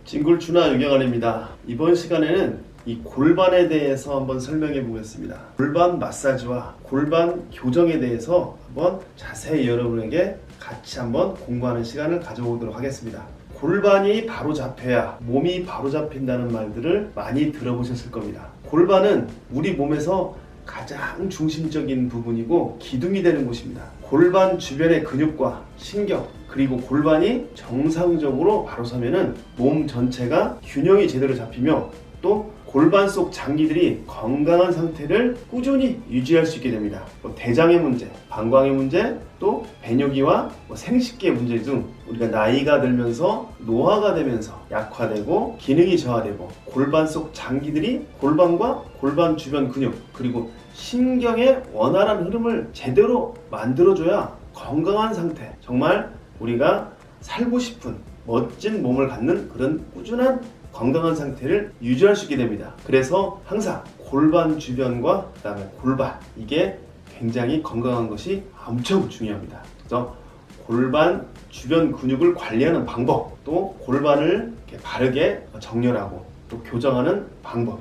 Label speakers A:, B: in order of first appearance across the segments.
A: 징굴추나 유경환입니다. 이번 시간에는 이 골반에 대해서 한번 설명해 보겠습니다. 골반 마사지와 골반 교정에 대해서 한번 자세히 여러분에게 같이 한번 공부하는 시간을 가져보도록 하겠습니다. 골반이 바로 잡혀야 몸이 바로 잡힌다는 말들을 많이 들어보셨을 겁니다. 골반은 우리 몸에서 가장 중심적인 부분이고 기둥이 되는 곳입니다. 골반 주변의 근육과 신경 그리고 골반이 정상적으로 바로 서면은 몸 전체가 균형이 제대로 잡히며 또 골반 속 장기들이 건강한 상태를 꾸준히 유지할 수 있게 됩니다. 대장의 문제, 방광의 문제, 또 배뇨기와 생식기의 문제 등 우리가 나이가 들면서 노화가 되면서 약화되고 기능이 저하되고 골반 속 장기들이 골반과 골반 주변 근육 그리고 신경의 원활한 흐름을 제대로 만들어줘야 건강한 상태, 정말 우리가 살고 싶은 멋진 몸을 갖는 그런 꾸준한 건강한 상태를 유지할 수 있게 됩니다. 그래서 항상 골반 주변과 그 다음에 골반, 이게 굉장히 건강한 것이 엄청 중요합니다. 그래서 골반 주변 근육을 관리하는 방법, 또 골반을 이렇게 바르게 정렬하고 또 교정하는 방법,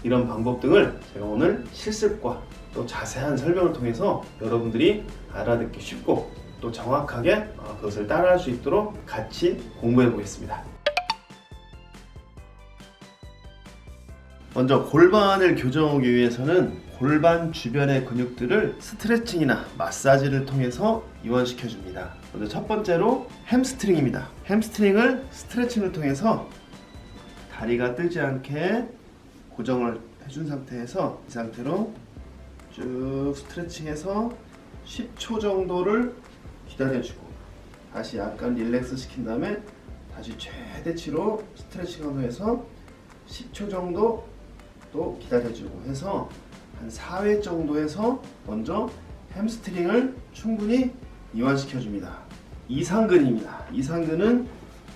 A: 이런 방법 등을 제가 오늘 실습과 또 자세한 설명을 통해서 여러분들이 알아듣기 쉽고 또 정확하게 그것을 따라할 수 있도록 같이 공부해 보겠습니다. 먼저 골반을 교정하기 위해서는 골반 주변의 근육들을 스트레칭이나 마사지를 통해서 이완시켜 줍니다. 먼저 첫 번째로 햄스트링입니다. 햄스트링을 스트레칭을 통해서 다리가 뜨지 않게 고정을 해준 상태에서 이 상태로 쭉 스트레칭해서 10초 정도를 기다려주고 다시 약간 릴렉스 시킨 다음에 다시 최대치로 스트레칭을 해서 10초 정도 또 기다려주고 해서 한 4회 정도 해서 먼저 햄스트링을 충분히 이완시켜 줍니다. 이상근입니다. 이상근은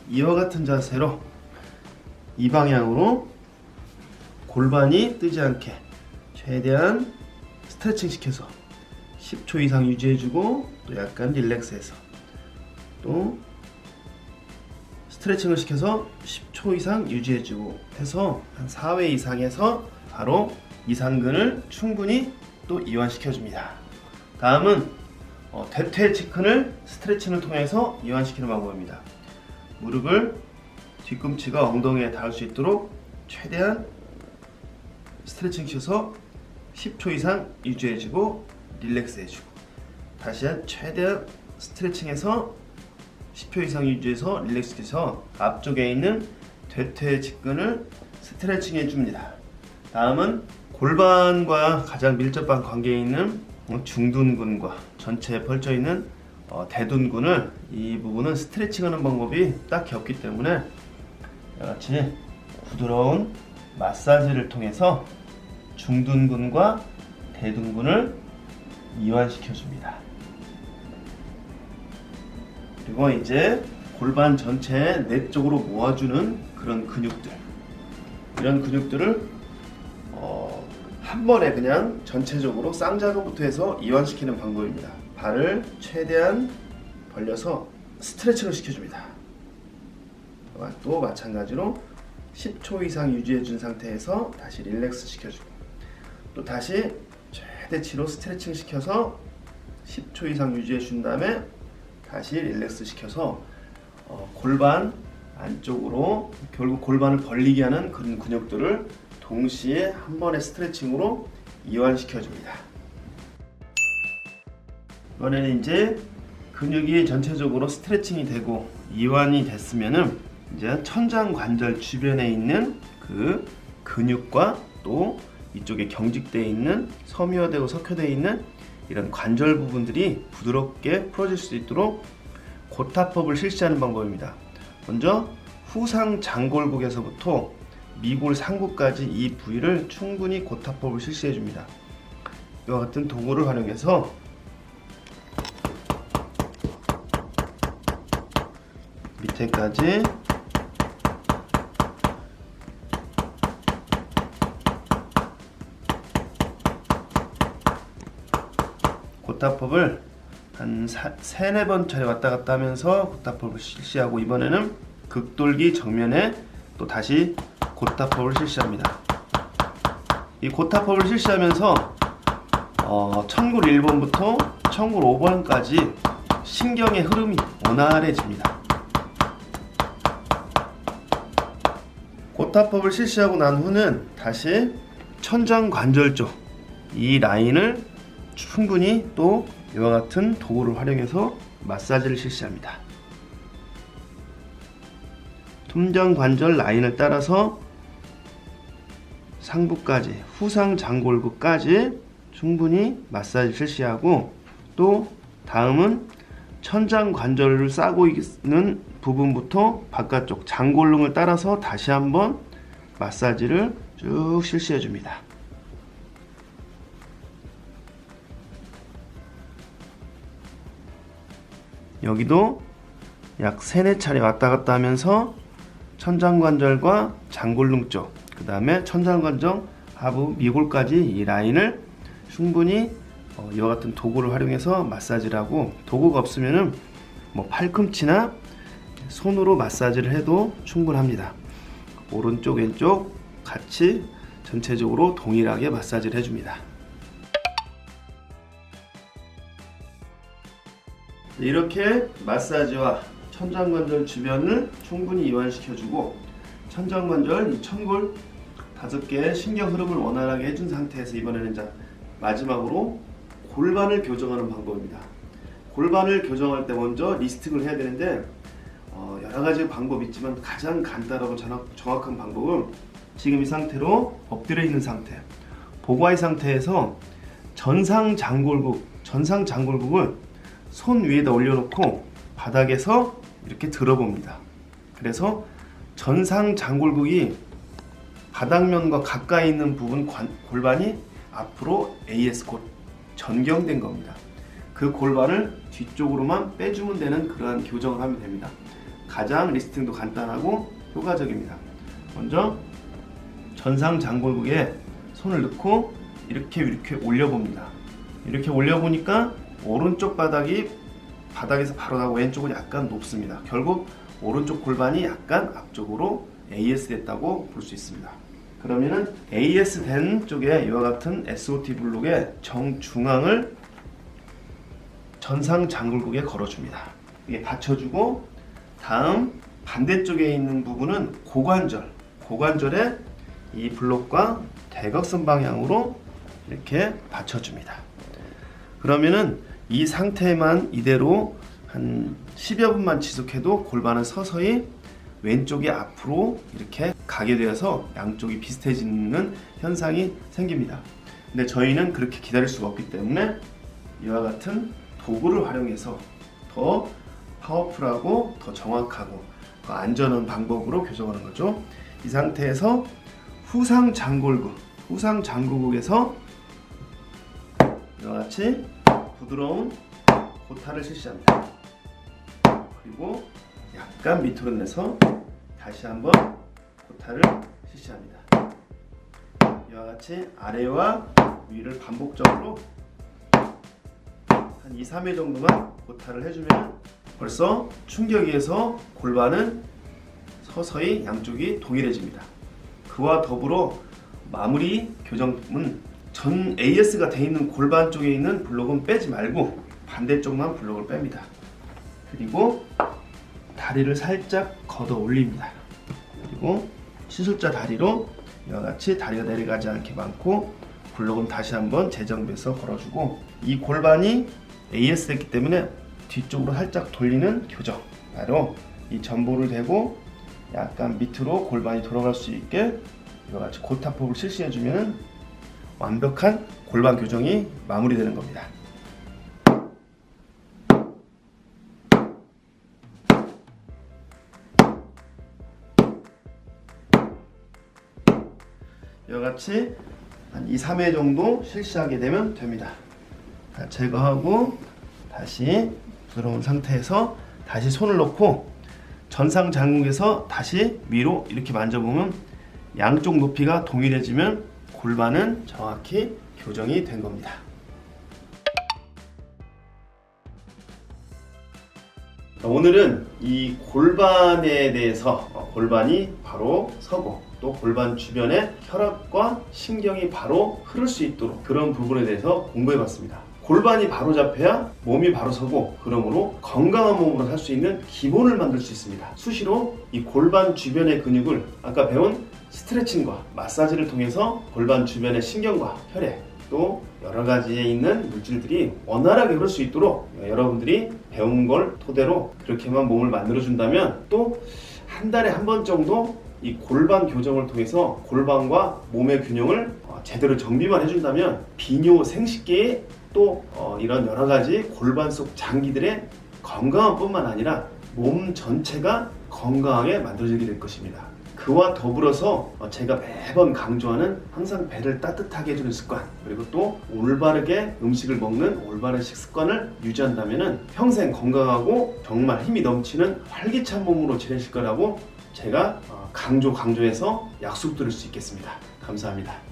A: 이와 같은 자세로 이 방향으로 골반이 뜨지 않게 최대한 스트레칭 시켜서 10초 이상 유지해주고 또 약간 릴렉스해서 또 스트레칭을 시켜서 10초 이상 유지해주고 해서 한 4회 이상 해서 바로 이상근을 충분히 또 이완시켜줍니다. 다음은 대퇴직근을 스트레칭을 통해서 이완시키는 방법입니다. 무릎을 뒤꿈치가 엉덩이에 닿을 수 있도록 최대한 스트레칭 시켜서 10초 이상 유지해주고 릴렉스 해주고 다시 최대한 스트레칭해서 10초 이상 유지해서 릴렉스해서 앞쪽에 있는 대퇴직근을 스트레칭 해줍니다. 다음은 골반과 가장 밀접한 관계에 있는 중둔근과 전체에 펼쳐있는 대둔근을 이 부분은 스트레칭하는 방법이 딱히 없기 때문에 이같이 부드러운 마사지를 통해서 중둔근과 대둔근을 이완시켜줍니다. 그리고 이제 골반 전체 내 쪽으로 모아주는 그런 근육들, 이런 근육들을 한 번에 그냥 전체적으로 쌍자근부터 해서 이완시키는 방법입니다. 발을 최대한 벌려서 스트레칭을 시켜줍니다. 또 마찬가지로 10초 이상 유지해준 상태에서 다시 릴렉스 시켜주고 또 다시 최대치로 스트레칭 시켜서 10초 이상 유지해준 다음에 다시 릴렉스 시켜서 골반 안쪽으로 결국 골반을 벌리게 하는 그런 근육들을 동시에 한 번의 스트레칭으로 이완시켜줍니다. 이번에는 이제 근육이 전체적으로 스트레칭이 되고 이완이 됐으면은 이제 천장관절 주변에 있는 그 근육과 또 이쪽에 경직되어 있는 섬유화되고 석회되어 있는 이런 관절 부분들이 부드럽게 풀어질 수 있도록 고타법을 실시하는 방법입니다. 먼저 후상 장골국에서부터 미골 상부까지 이 부위를 충분히 고타법을 실시해 줍니다. 이와 같은 도구를 활용해서 밑에까지 고타법을 한 3-4번 차례 왔다 갔다 하면서 고타법을 실시하고 이번에는 극돌기 정면에 또 다시 고타법을 실시합니다. 이 고타법을 실시하면서 천골 1번부터 천골 5번까지 신경의 흐름이 원활해집니다. 고타법을 실시하고 난 후는 다시 천장관절 쪽 이 라인을 충분히 또 이와 같은 도구를 활용해서 마사지를 실시합니다. 천장관절 라인을 따라서 상부까지 후상 장골구까지 충분히 마사지 실시하고, 또 다음은 천장관절을 싸고 있는 부분부터 바깥쪽 장골릉을 따라서 다시 한번 마사지를 쭉 실시해 줍니다. 여기도 약 3, 4차례 왔다 갔다 하면서 천장관절과 장골릉 쪽, 그 다음에 천장관절 하부 미골까지 이 라인을 충분히 이와 같은 도구를 활용해서 마사지를 하고, 도구가 없으면은 뭐 팔꿈치나 손으로 마사지를 해도 충분합니다. 오른쪽 왼쪽 같이 전체적으로 동일하게 마사지를 해줍니다. 이렇게 마사지와 천장관절 주변을 충분히 이완시켜주고, 천장관절 이 천골 5개의 신경 흐름을 원활하게 해준 상태에서 이번에는 마지막으로 골반을 교정하는 방법입니다. 골반을 교정할 때 먼저 리스팅을 해야 되는데 여러 가지 방법이 있지만 가장 간단하고 정확한 방법은 지금 이 상태로 엎드려 있는 상태, 보과의 상태에서 전상 장골국을 손 위에다 올려놓고 바닥에서 이렇게 들어봅니다. 그래서 전상 장골국이 바닥면과 가까이 있는 부분 골반이 앞으로 AS 곧 전경된 겁니다. 그 골반을 뒤쪽으로만 빼주면 되는 그러한 교정을 하면 됩니다. 가장 리스팅도 간단하고 효과적입니다. 먼저 전상 장골국에 손을 넣고 이렇게 올려봅니다. 이렇게 올려보니까 오른쪽 바닥이 바닥에서 바로 나고 왼쪽은 약간 높습니다. 결국 오른쪽 골반이 약간 앞쪽으로 AS 됐다고 볼 수 있습니다. 그러면은 AS 된 쪽에 이와 같은 SOT 블록의 정중앙을 전상 장골국에 걸어줍니다. 이게 받쳐주고, 다음 반대쪽에 있는 부분은 고관절에 이 블록과 대각선 방향으로 이렇게 받쳐줍니다. 그러면은 이 상태만 이대로 한 10여 분만 지속해도 골반은 서서히 왼쪽이 앞으로 이렇게 가게 되어서 양쪽이 비슷해지는 현상이 생깁니다. 근데 저희는 그렇게 기다릴 수가 없기 때문에 이와 같은 도구를 활용해서 더 파워풀하고 더 정확하고 더 안전한 방법으로 교정하는 거죠. 이 상태에서 후상 장골국에서 이와 같이 부드러운 고타를 실시합니다. 그리고 약간 밑으로 내서 다시 한번 고타를 실시합니다. 이와 같이 아래와 위를 반복적으로 한 2, 3회 정도만 고타를 해주면 벌써 충격에서 골반은 서서히 양쪽이 동일해집니다. 그와 더불어 마무리 교정은 전 AS가 되어 있는 골반 쪽에 있는 블록은 빼지 말고 반대쪽만 블록을 뺍니다. 그리고 다리를 살짝 걷어 올립니다. 그리고 시술자 다리로 이와 같이 다리가 내려가지 않게 많고 블록은 다시 한번 재정비해서 걸어주고, 이 골반이 AS 됐기 때문에 뒤쪽으로 살짝 돌리는 교정, 바로 이 전보를 대고 약간 밑으로 골반이 돌아갈 수 있게 이와 같이 고타법을 실시해주면 완벽한 골반 교정이 마무리되는 겁니다. 이와 같이 한 2, 3회 정도 실시하게 되면 됩니다. 제거하고 다시 부드러운 상태에서 다시 손을 넣고 전상 장골국에서 다시 위로 이렇게 만져보면 양쪽 높이가 동일해지면 골반은 정확히 교정이 된 겁니다. 오늘은 이 골반에 대해서 골반이 바로 서고 또 골반 주변에 혈압과 신경이 바로 흐를 수 있도록 그런 부분에 대해서 공부해 봤습니다. 골반이 바로 잡혀야 몸이 바로 서고 그러므로 건강한 몸으로 살 수 있는 기본을 만들 수 있습니다. 수시로 이 골반 주변의 근육을 아까 배운 스트레칭과 마사지를 통해서 골반 주변의 신경과 혈액 또 여러 가지에 있는 물질들이 원활하게 흐를 수 있도록 여러분들이 배운 걸 토대로 그렇게만 몸을 만들어준다면 또 한 달에 한 번 정도 이 골반 교정을 통해서 골반과 몸의 균형을 제대로 정비만 해준다면 비뇨 생식계에 또 이런 여러 가지 골반 속 장기들의 건강한 뿐만 아니라 몸 전체가 건강하게 만들어지게 될 것입니다. 그와 더불어서 제가 매번 강조하는 항상 배를 따뜻하게 해주는 습관 그리고 또 올바르게 음식을 먹는 올바른 식습관을 유지한다면 평생 건강하고 정말 힘이 넘치는 활기찬 몸으로 지내실 거라고 제가 강조해서 약속드릴 수 있겠습니다. 감사합니다.